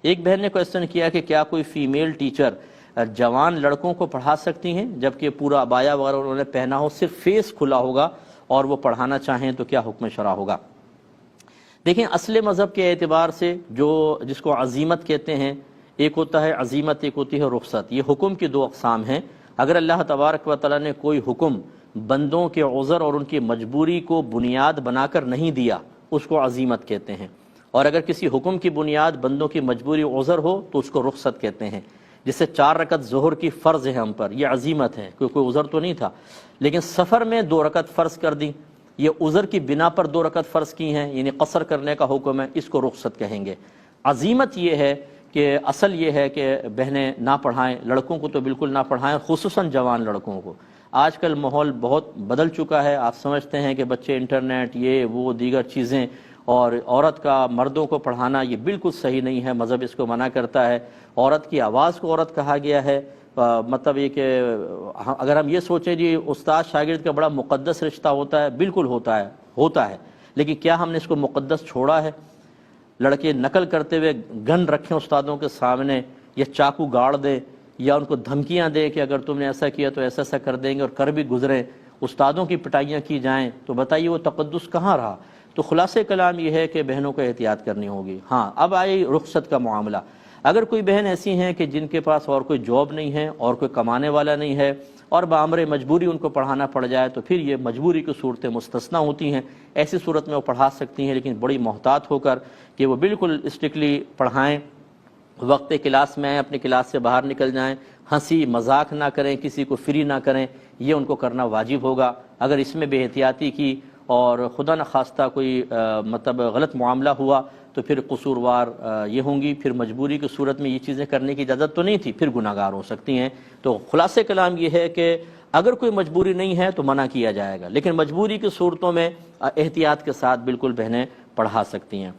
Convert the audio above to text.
ایک بہن نے کوشچن کیا کہ کیا کوئی فیمیل ٹیچر جوان لڑکوں کو پڑھا سکتی ہیں جبکہ پورا عبایا وغیرہ انہوں نے پہنا ہو، صرف فیس کھلا ہوگا اور وہ پڑھانا چاہیں تو کیا حکم شرع ہوگا؟ دیکھیں، اصل مذہب کے اعتبار سے جس کو عزیمت کہتے ہیں، ایک ہوتا ہے عزیمت، ایک ہوتی ہے رخصت۔ یہ حکم کی دو اقسام ہیں۔ اگر اللہ تبارک و تعالیٰ نے کوئی حکم بندوں کے عذر اور ان کی مجبوری کو بنیاد بنا کر نہیں دیا، اس کو عزیمت کہتے ہیں، اور اگر کسی حکم کی بنیاد بندوں کی مجبوری عذر ہو تو اس کو رخصت کہتے ہیں۔ جسے 4 رکعت ظہر کی فرض ہے ہم پر، یہ عزیمت ہے، کوئی عذر تو نہیں تھا، لیکن سفر میں 2 رکعت فرض کر دی، یہ عذر کی بنا پر 2 رکعت فرض کی ہیں، یعنی قصر کرنے کا حکم ہے، اس کو رخصت کہیں گے۔ عزیمت یہ ہے کہ اصل یہ ہے کہ بہنیں نہ پڑھائیں، لڑکوں کو تو بالکل نہ پڑھائیں، خصوصاً جوان لڑکوں کو۔ آج کل ماحول بہت بدل چکا ہے، آپ سمجھتے ہیں کہ بچے انٹرنیٹ، یہ وہ دیگر چیزیں، اور عورت کا مردوں کو پڑھانا یہ بالکل صحیح نہیں ہے، مذہب اس کو منع کرتا ہے۔ عورت کی آواز کو عورت کہا گیا ہے، مطلب یہ کہ اگر ہم یہ سوچیں جی استاد شاگرد کا بڑا مقدس رشتہ ہوتا ہے، بالکل ہوتا ہے، لیکن کیا ہم نے اس کو مقدس چھوڑا ہے؟ لڑکے نقل کرتے ہوئے گن رکھیں استادوں کے سامنے، یا چاقو گاڑ دیں، یا ان کو دھمکیاں دیں کہ اگر تم نے ایسا کیا تو ایسا کر دیں گے، اور کر بھی گزریں، استادوں کی پٹائیاں کی جائیں، تو بتائیے وہ تقدس کہاں رہا؟ تو خلاصہ کلام یہ ہے کہ بہنوں کو احتیاط کرنی ہوگی۔ ہاں، اب آئی رخصت کا معاملہ۔ اگر کوئی بہن ایسی ہیں کہ جن کے پاس اور کوئی جاب نہیں ہے اور کوئی کمانے والا نہیں ہے، اور بامر مجبوری ان کو پڑھانا پڑ جائے، تو پھر یہ مجبوری کی صورتیں مستثنیٰ ہوتی ہیں، ایسی صورت میں وہ پڑھا سکتی ہیں، لیکن بڑی محتاط ہو کر کہ وہ بالکل اسٹرکٹلی پڑھائیں، وقت کلاس میں آئیں، اپنی کلاس سے باہر نکل جائیں، ہنسی مذاق نہ کریں، کسی کو فری نہ کریں، یہ ان کو کرنا واجب ہوگا۔ اگر اس میں بے احتیاطی کی اور خدا نخواستہ کوئی مطلب غلط معاملہ ہوا تو پھر قصوروار یہ ہوں گی، پھر مجبوری کی صورت میں یہ چیزیں کرنے کی اجازت تو نہیں تھی، پھر گناہ گار ہو سکتی ہیں۔ تو خلاصہ کلام یہ ہے کہ اگر کوئی مجبوری نہیں ہے تو منع کیا جائے گا، لیکن مجبوری کی صورتوں میں احتیاط کے ساتھ بالکل بہنیں پڑھا سکتی ہیں۔